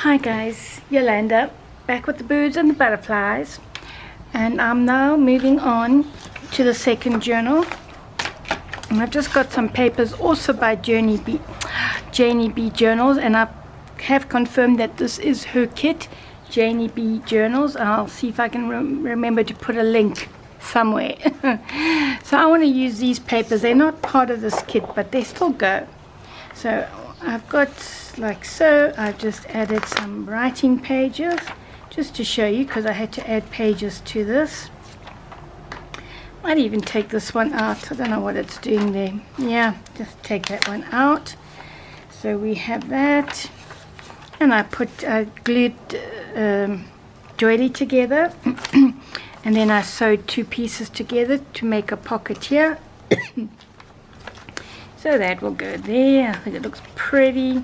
Hi guys, Yolanda, back with the birds and the butterflies, and I'm now moving on to the second journal. And I've just got some papers also by Janie B Journals, and I have confirmed that this is her kit, Janie B Journals. I'll see if I can remember to put a link somewhere. So I want to use these papers. They're not part of this kit, but they still go. So I've got like so. I've just added some writing pages just to show you, because I had to add pages to this. Might even take this one out. I don't know what it's doing there. Yeah, just take that one out. So we have that, and I glued doily together and then I sewed two pieces together to make a pocket here. So that will go there. I think it looks pretty.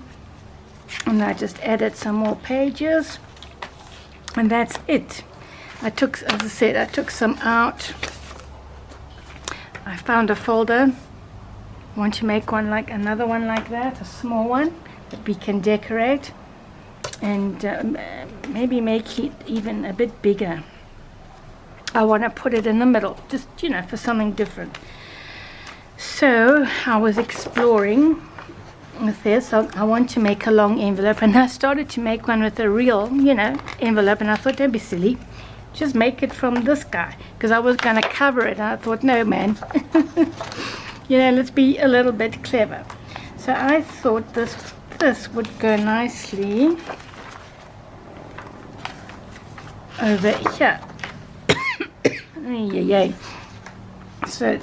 And I just added some more pages, and that's it. I took, as I said, I took some out. I found a folder. I want to make one like another one like that, a small one that we can decorate, and maybe make it even a bit bigger. I want to put it in the middle, just, you know, for something different. So I was exploring with this. I want to make a long envelope, and I started to make one with a real, you know, envelope, and I thought, don't be silly, just make it from this guy, because I was going to cover it, and I thought, no man, you know, let's be a little bit clever. So I thought this would go nicely over here. Yay. So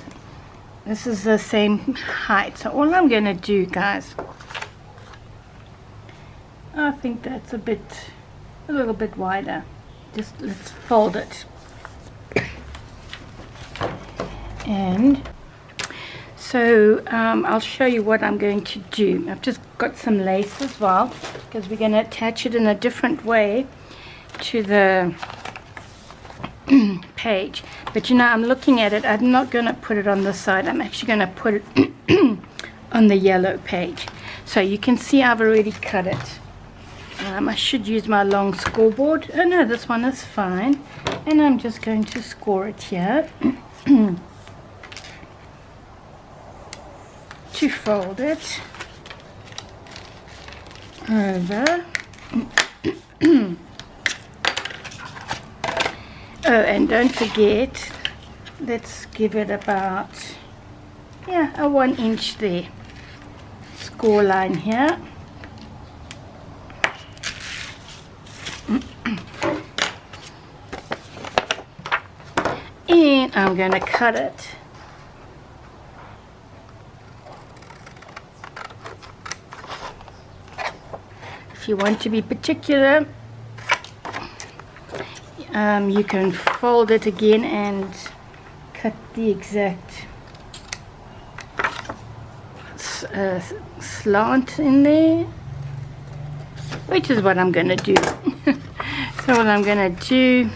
this is the same height. So all I'm going to do, guys, I think that's a little bit wider. Just let's fold it. And so I'll show you what I'm going to do. I've just got some lace as well, because we're going to attach it in a different way to the page. But you know, I'm looking at it, I'm not going to put it on this side, I'm actually going to put it on the yellow page. So you can see I've already cut it. I should use my long scoreboard. Oh no, this one is fine. And I'm just going to score it here to fold it over. Oh, and don't forget, let's give it about, yeah, a 1 inch there. Score line here. And I'm going to cut it. If you want to be particular, you can fold it again and cut the exact slant in there, which is what I'm going to do. So what I'm going to do,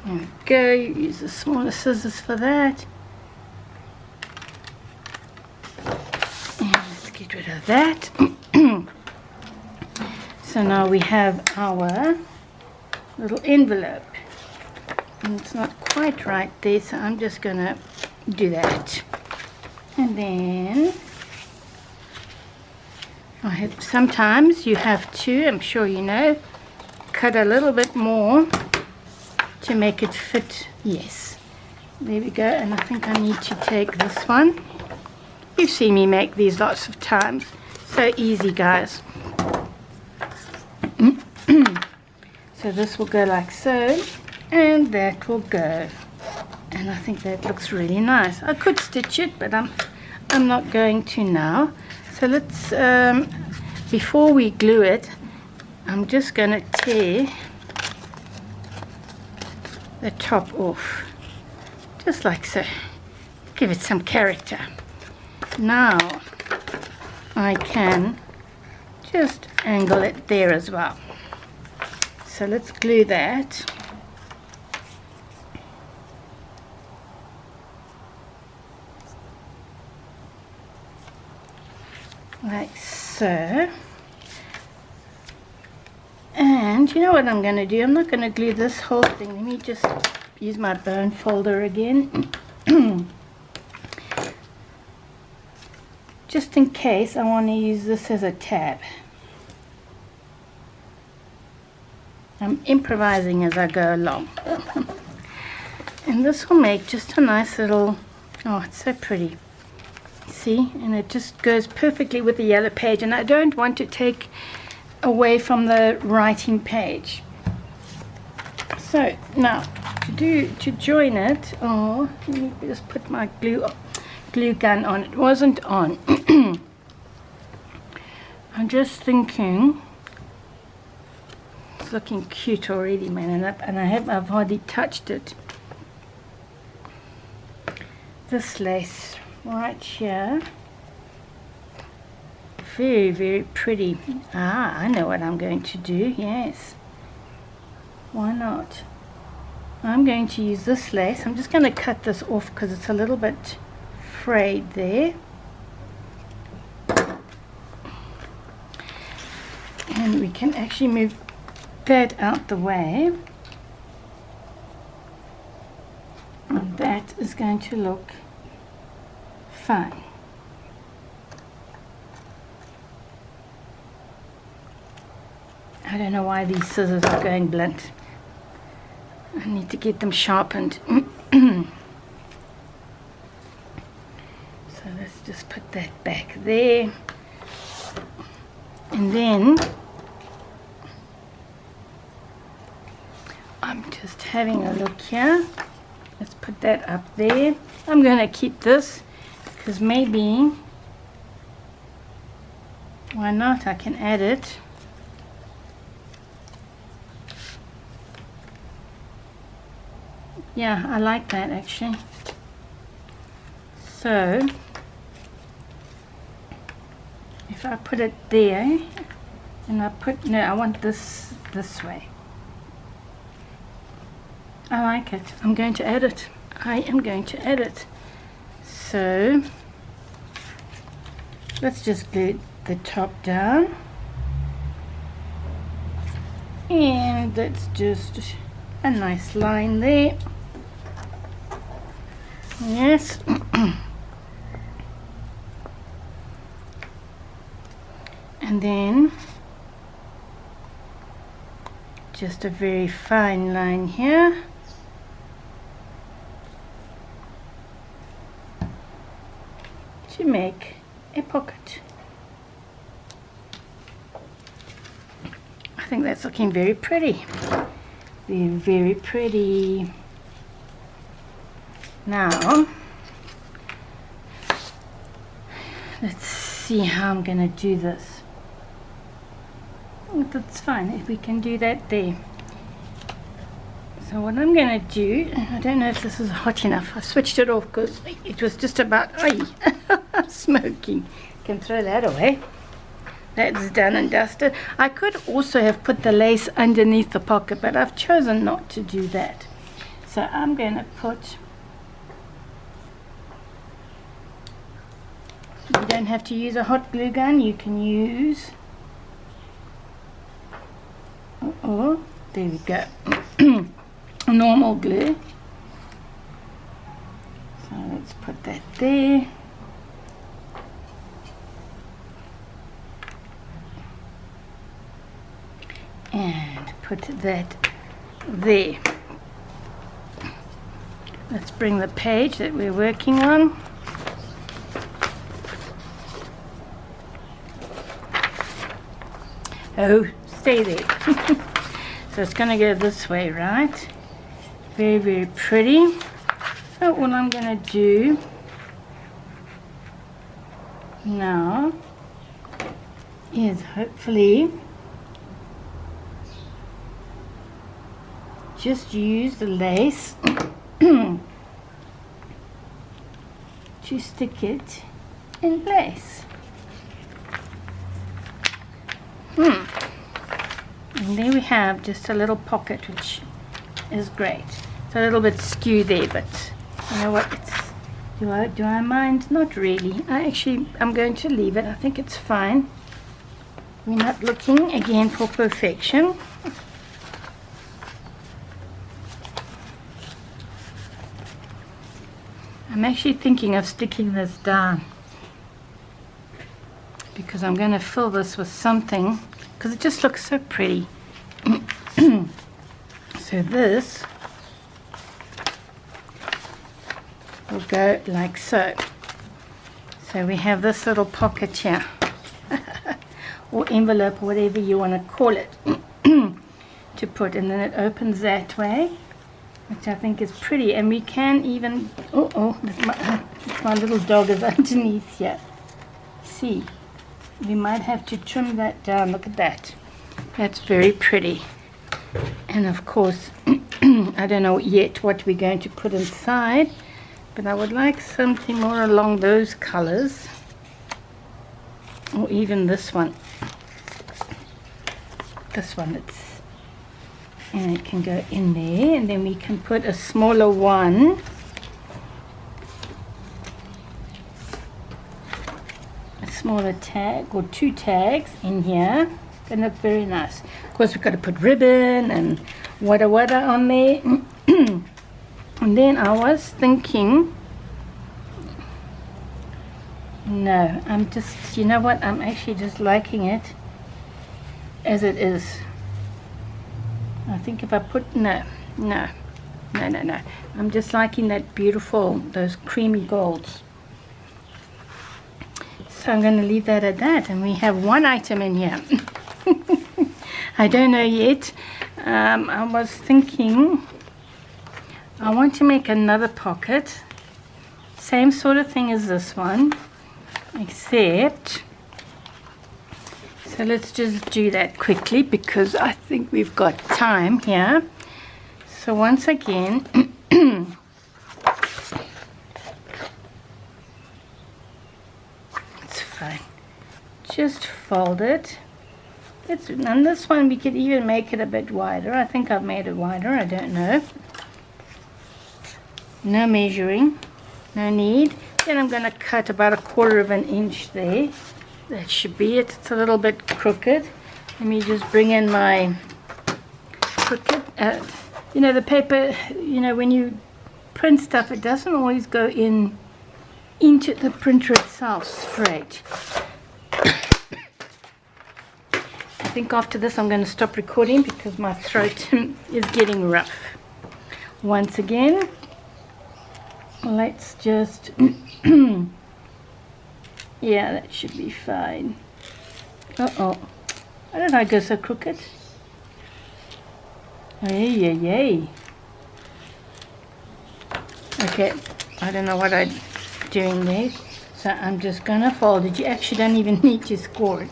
there we go, use the smaller scissors for that. And let's get rid of that. So now we have our little envelope, and it's not quite right there, so I'm just going to do that. And then sometimes you have to, I'm sure you know, cut a little bit more to make it fit. Yes, there we go. And I think I need to take this one. You've seen me make these lots of times. So easy, guys. So this will go like so, and that will go, and I think that looks really nice. I could stitch it, but I'm not going to now. So let's before we glue it, I'm just going to tear the top off, just like so. Give it some character. Now I can just angle it there as well. So let's glue that. Like so. And you know what I'm going to do? I'm not going to glue this whole thing. Let me just use my bone folder again. Just in case I want to use this as a tab. I'm improvising as I go along. And this will make just a nice little, oh, it's so pretty. See, and it just goes perfectly with the yellow page, and I don't want to take away from the writing page. So now to join it, oh, let me just put my glue gun on. It wasn't on. I'm just thinking, it's looking cute already, man, and I've hardly touched it. This lace right here, very, very pretty. Ah, I know what I'm going to do. Yes, why not? I'm going to use this lace. I'm just going to cut this off because it's a little bit frayed there. And we can actually move that out the way. And that is going to look fine. I don't know why these scissors are going blunt. I need to get them sharpened. So let's just put that back there. And then I'm just having a look here. Let's put that up there. I'm going to keep this because maybe, why not? I can add it. Yeah, I like that actually. So if I put it there and I want this way. I like it. I'm going to add it. I am going to add it. So let's just glue the top down. And that's just a nice line there. Yes. And then just a very fine line here. To make a pocket. I think that's looking very pretty. Very, very pretty. Now, let's see how I'm going to do this. Oh, that's fine if we can do that there. So what I'm going to do, I don't know if this is hot enough. I switched it off because it was just about smoking. Can throw that away. That's done and dusted. I could also have put the lace underneath the pocket, but I've chosen not to do that. So I'm going to put, you don't have to use a hot glue gun, you can use, there we go, normal glue. So let's put that there. And put that there. Let's bring the page that we're working on. Oh, stay there. So it's going to go this way, right? Very, very pretty. So what I'm going to do now is hopefully just use the lace to stick it in place. And there we have just a little pocket, which is great. It's a little bit skew there, but you know what? Do I mind? Not really. I'm going to leave it. I think it's fine. We're not looking again for perfection. I'm actually thinking of sticking this down because I'm going to fill this with something because it just looks so pretty. So this will go like so. So we have this little pocket here, or envelope, or whatever you want to call it, to put, and then it opens that way, which I think is pretty. And we can even, my little dog is underneath here. See, we might have to trim that down. Look at that. That's very pretty. And of course, I don't know yet what we're going to put inside, but I would like something more along those colors, or even this one. This one, and it can go in there, and then we can put a smaller one. A smaller tag or 2 tags in here. Gonna look very nice. Of course, we've got to put ribbon and wada on there. And then I was thinking, no, I'm just, you know what, I'm actually just liking it as it is. I think if I put, no, I'm just liking that beautiful, those creamy golds. So I'm going to leave that at that, and we have one item in here. I don't know yet. I was thinking I want to make another pocket, same sort of thing as this one, except, so let's just do that quickly because I think we've got time here. So once again, it's fine, just fold it. And this one we could even make it a bit wider. I think I've made it wider, I don't know. No measuring, no need. Then I'm going to cut about 1/4 of an inch there. That should be it. It's a little bit crooked. Let me just bring in my crooked. You know, the paper, you know, when you print stuff, it doesn't always go into the printer itself straight. I think after this I'm going to stop recording because my throat is getting rough. Once again, let's just yeah, that should be fine. Why did I go so crooked? Yay. Okay, I don't know what I'm doing there, so I'm just gonna fold it. You actually don't even need to score it.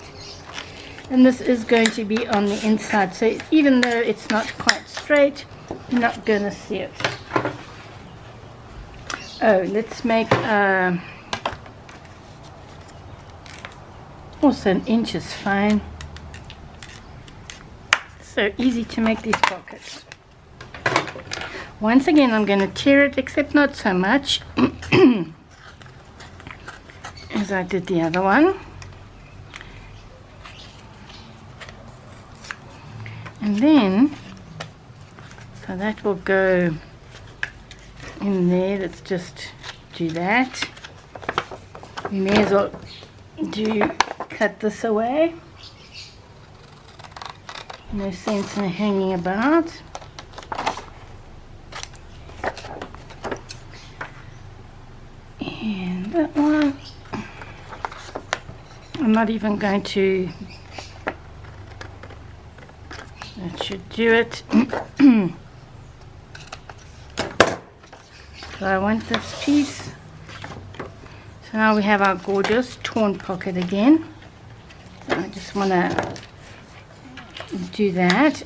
And this is going to be on the inside, so even though it's not quite straight, you're not going to see it. Oh, let's make also 1 inch is fine. So easy to make these pockets. Once again, I'm going to tear it, except not so much as I did the other one. And then, so that will go in there. Let's just do that. We may as well cut this away. No sense in hanging about. And that one, I'm not even going to. That should do it. So I want this piece. So now we have our gorgeous torn pocket again. So I just want to do that.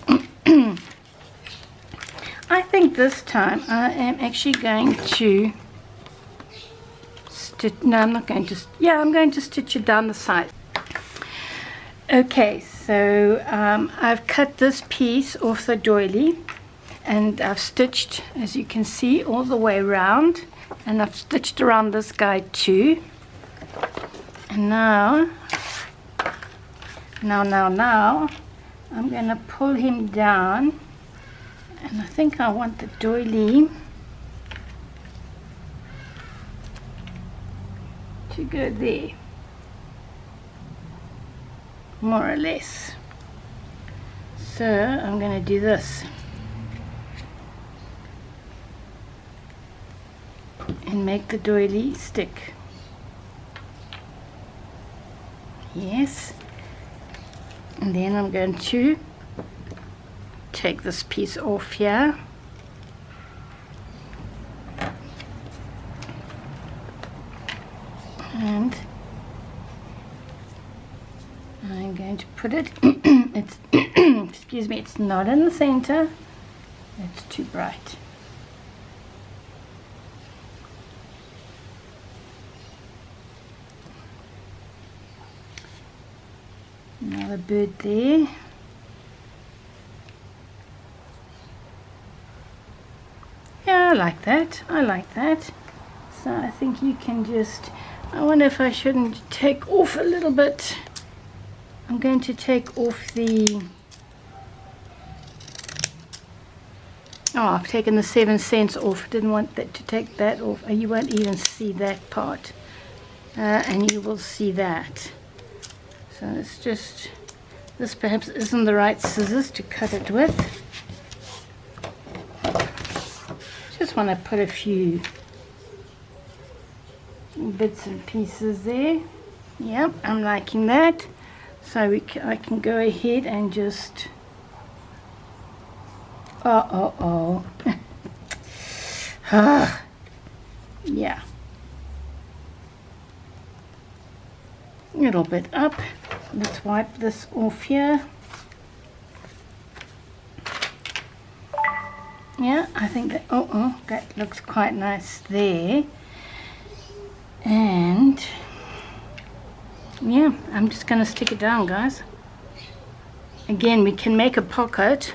I think this time I am actually going to stitch. No, I'm not going to. Yeah, I'm going to stitch it down the side. Okay, so I've cut this piece off the doily, and I've stitched, as you can see, all the way around, and I've stitched around this guy too. And now I'm going to pull him down, and I think I want the doily to go there, more or less. So I'm going to do this and make the doily stick. Yes, and then I'm going to take this piece off here, and I'm going to put it it's excuse me, it's not in the center, it's too bright. Another bird there. Yeah, I like that. I like that. So I think you can just, I wonder if I shouldn't take off a little bit. I'm going to take off the, oh, I've taken the 7 cents off. I didn't want that to take that off. You won't even see that part. And you will see that. So it's just, this perhaps isn't the right scissors to cut it with. Just want to put a few bits and pieces there. Yep, I'm liking that. So I can go ahead and just, oh. Yeah. A little bit up. Let's wipe this off here. Yeah, I think that, that looks quite nice there. And yeah, I'm just going to stick it down, guys. Again, we can make a pocket.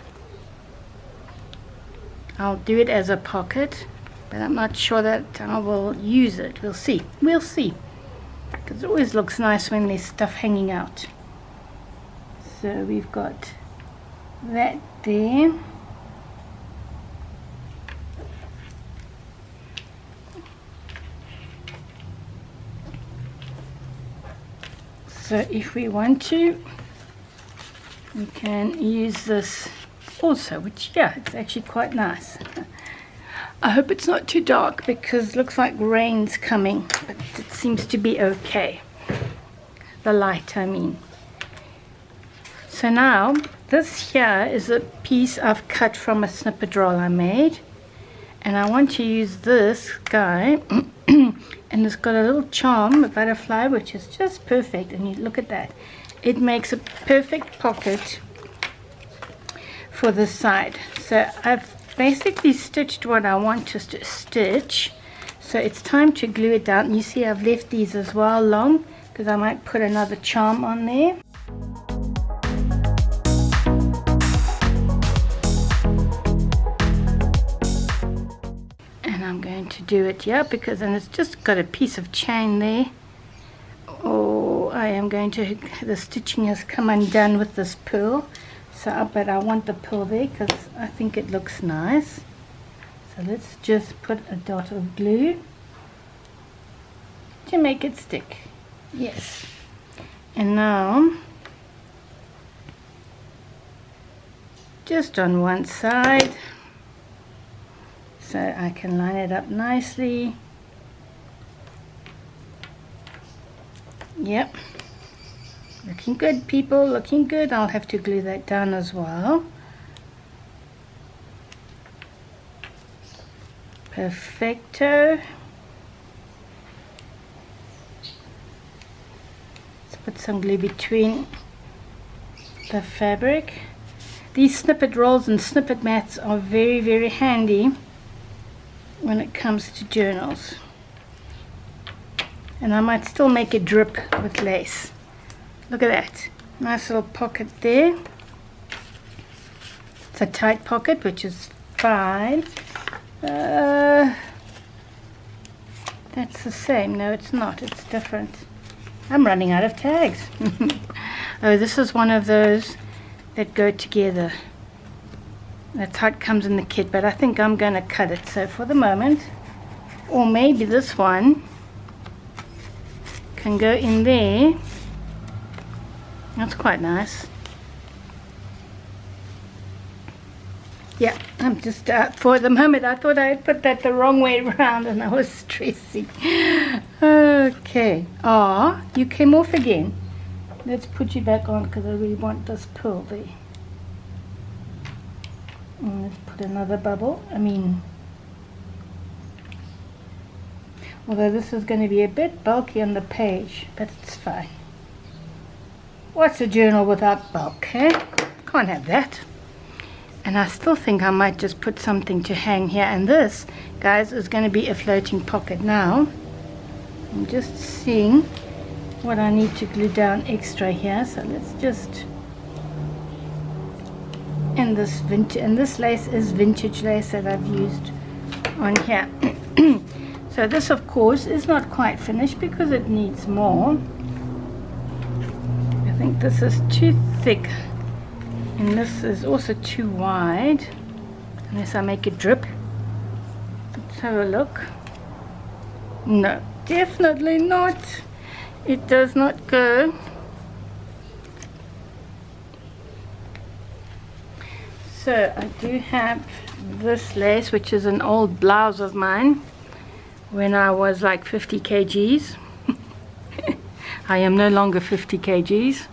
I'll do it as a pocket, but I'm not sure that I will use it. We'll see. We'll see. Because it always looks nice when there's stuff hanging out. So we've got that there. So if we want to, we can use this also, which, yeah, it's actually quite nice. I hope it's not too dark because it looks like rain's coming, but it seems to be okay. The light, I mean. So now, this here is a piece I've cut from a snippet roll I made. And I want to use this guy, and it's got a little charm, a butterfly, which is just perfect. And you look at that. It makes a perfect pocket for this side. So I've basically stitched what I want to stitch. So it's time to glue it down. You see I've left these as well long because I might put another charm on there. And I'm going to do it here because then it's just got a piece of chain there. Oh, I am going to, the stitching has come undone with this pearl. So, but I want the pearl there because I think it looks nice. So let's just put a dot of glue to make it stick. Yes. And now, just on one side, so I can line it up nicely. Yep. Looking good, people, looking good. I'll have to glue that down as well. Perfecto. Let's put some glue between the fabric. These snippet rolls and snippet mats are very, very handy when it comes to journals. And I might still make it drip with lace. Look at that. Nice little pocket there. It's a tight pocket, which is fine. That's the same. No, it's not. It's different. I'm running out of tags. Oh, this is one of those that go together. That's how it comes in the kit, but I think I'm going to cut it. So for the moment, or maybe this one, can go in there. That's quite nice. Yeah, I'm just for the moment I thought I had put that the wrong way around and I was stressing. Okay. Ah, you came off again. Let's put you back on because I really want this pearl there. And let's put another bubble. Although this is going to be a bit bulky on the page, but it's fine. What's a journal without bulk, eh? Can't have that. And I still think I might just put something to hang here. And this, guys, is going to be a floating pocket. Now, I'm just seeing what I need to glue down extra here. So let's just... And this lace is vintage lace that I've used on here. So this, of course, is not quite finished because it needs more. I think this is too thick. And this is also too wide, unless I make it drip. Let's have a look. No, definitely not. It does not go. So I do have this lace, which is an old blouse of mine when I was like 50 kgs. I am no longer 50 kgs.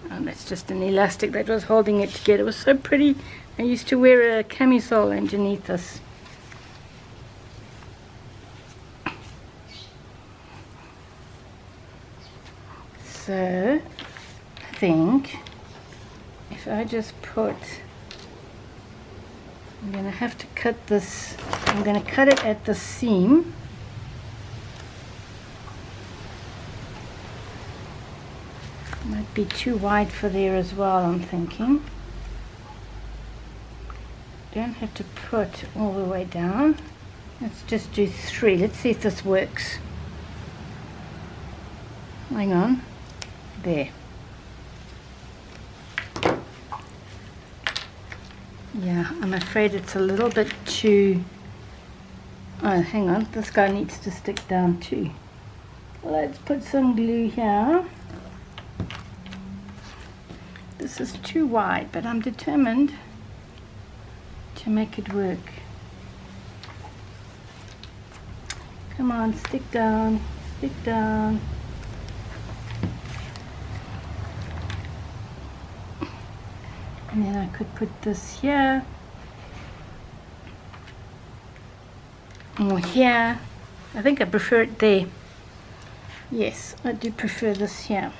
And that's just an elastic that was holding it together. It was so pretty. I used to wear a camisole underneath this. So I think if I just put, I'm going to have to cut this, I'm going to cut it at the seam. Might be too wide for there as well, I'm thinking. Don't have to put all the way down. Let's just do 3. Let's see if this works. Hang on. There. Yeah, I'm afraid it's a little bit too... Oh, hang on. This guy needs to stick down too. Let's put some glue here. This is too wide, but I'm determined to make it work. Come on, stick down, stick down. And then I could put this here, or here. I think I prefer it there. Yes, I do prefer this here.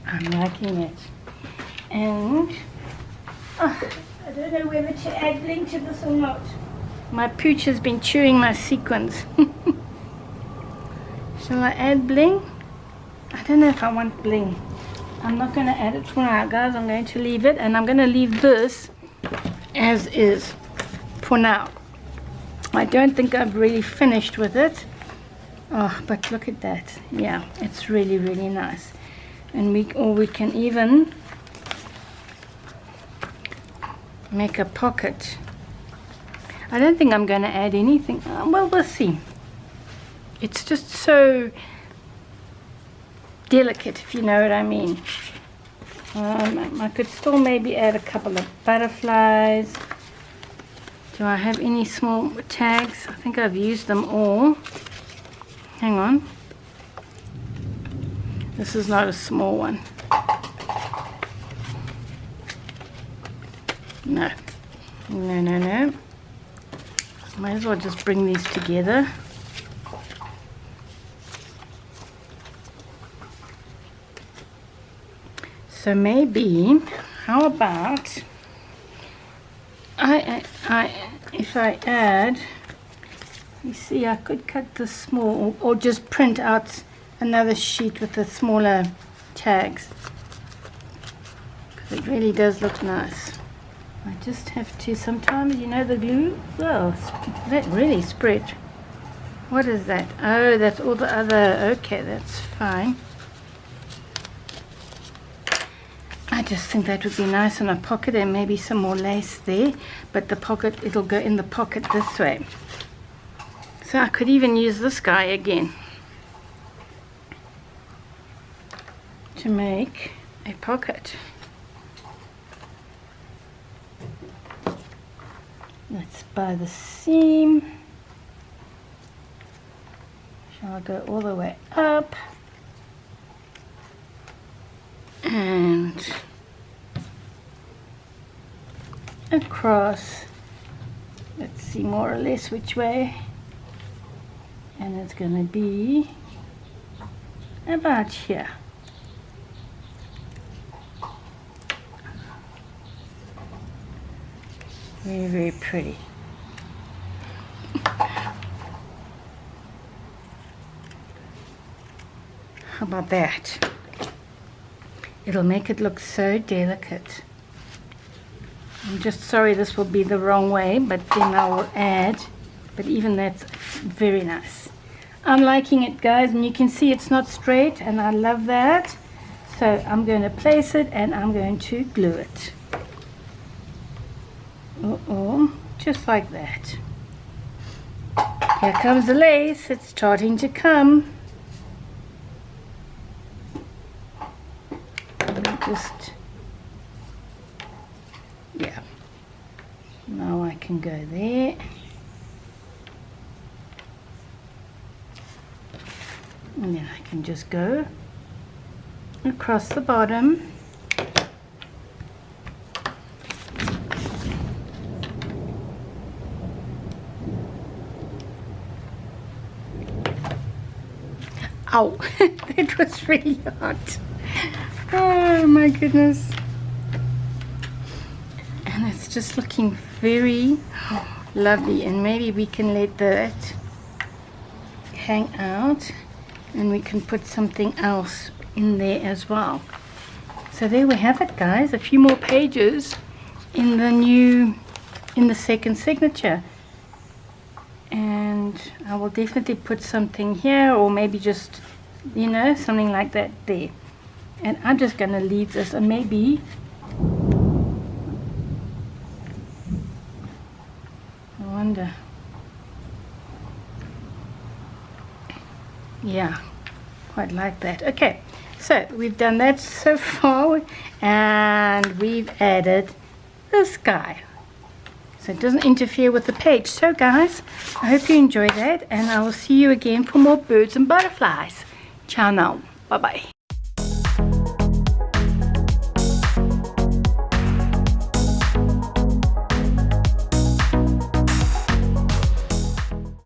I'm liking it. And I don't know whether to add bling to this or not. My pooch has been chewing my sequins. Shall I add bling? I don't know if I want bling. I'm not going to add it for now, guys. I'm going to leave it, and I'm going to leave this as is for now. I don't think I've really finished with it. Oh, but look at that. Yeah, it's really, really nice. And we can even make a pocket. I don't think I'm going to add anything. Well, we'll see. It's just so delicate, if you know what I mean. I could still maybe add a couple of butterflies. Do I have any small tags? I think I've used them all. Hang on. This is not a small one. No. No, no, no. Might as well just bring these together. So maybe, how about if I add, you see, I could cut this small or just print out another sheet with the smaller tags, because it really does look nice. I just have to, sometimes, you know, the glue, well, that really spread. What is that? Oh, that's all the other. Okay, that's fine. I just think that would be nice in a pocket, and maybe some more lace there, but the pocket, it'll go in the pocket this way. So I could even use this guy again to make a pocket. Let's buy the seam. Shall I go all the way up? And across. Let's see more or less which way. And it's going to be about here. Very, very pretty. How about that? It'll make it look so delicate. I'm just sorry this will be the wrong way, but then I will add. But even that's very nice. I'm liking it, guys, and you can see it's not straight, and I love that. So I'm going to place it, and I'm going to glue it. Just like that. Here comes the lace. It's starting to come. Just, yeah. Now I can go there. And then I can just go across the bottom. Ow, that was really hot. Oh my goodness. And it's just looking very lovely, and maybe we can let that hang out and we can put something else in there as well. So there we have it, guys, a few more pages in the second signature. And I will definitely put something here, or maybe just, you know, something like that there. And I'm just going to leave this, and maybe I wonder, yeah, quite like that. Okay, so we've done that so far, and we've added this guy so it doesn't interfere with the page. So guys, I hope you enjoyed that, and I will see you again for more birds and butterflies. Ciao now. Bye bye.